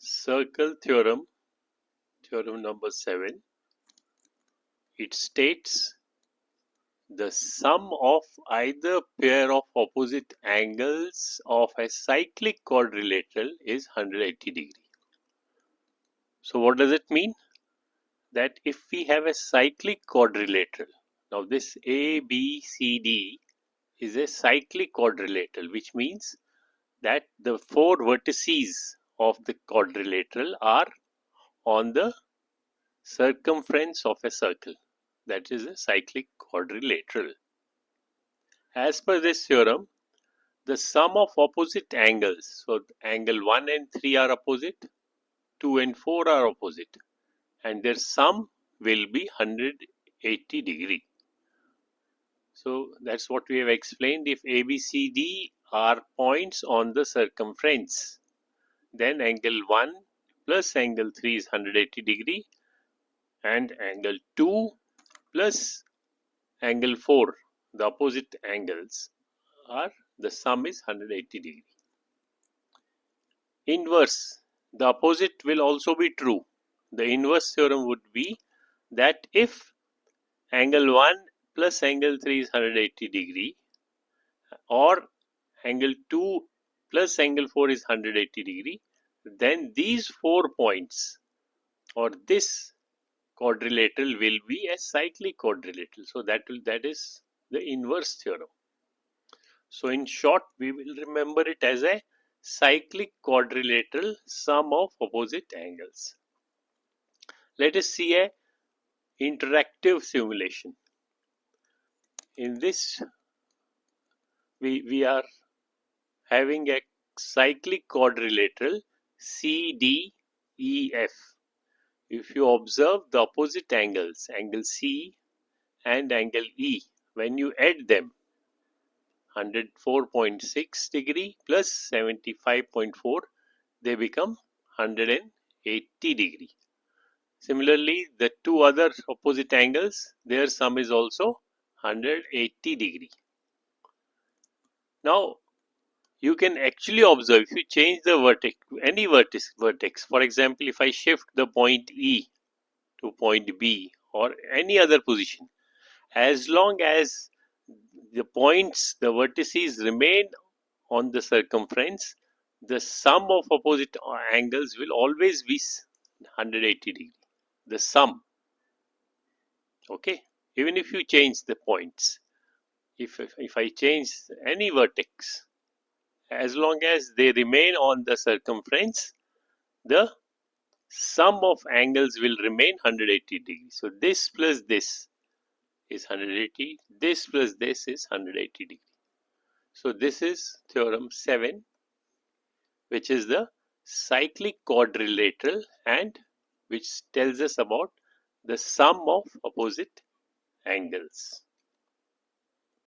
Circle theorem, theorem number 7, it states the sum of either pair of opposite angles of a cyclic quadrilateral is 180 degree. So what does it mean? That if we have a cyclic quadrilateral, now this ABCD is a cyclic quadrilateral, which means that the four vertices of the quadrilateral are on the circumference of a circle. That is a cyclic quadrilateral. As per this theorem, the sum of opposite angles, so angle 1 and 3 are opposite, 2 and 4 are opposite, and their sum will be 180 degree. So that's what we have explained. If ABCD are points on the circumference, then angle 1 plus angle 3 is 180 degree, and angle 2 plus angle 4, the opposite angles, are the sum is 180 degree. Inverse, the opposite will also be true. The inverse theorem would be that if angle 1 plus angle 3 is 180 degree, or angle 2 plus angle 4 is 180 degree, then these 4 points or this quadrilateral will be a cyclic quadrilateral. So that is the inverse theorem. So in short, we will remember it as a cyclic quadrilateral sum of opposite angles. Let us see a interactive simulation. In this, we are having a cyclic quadrilateral CDEF. If you observe the opposite angles, angle C and angle E, when you add them, 104.6 degree plus 75.4, they become 180 degree. Similarly, the two other opposite angles, their sum is also 180 degree. Now, you can actually observe, if you change the vertex, any vertex, for example, if I shift the point E to point B or any other position, as long as the points, the vertices remain on the circumference, the sum of opposite angles will always be 180 degree. The sum, okay, even if you change the points, if I change any vertex, as long as they remain on the circumference, the sum of angles will remain 180 degrees. So this plus this is 180, this plus this is 180 degree. So this is theorem 7, which is the cyclic quadrilateral and which tells us about the sum of opposite angles.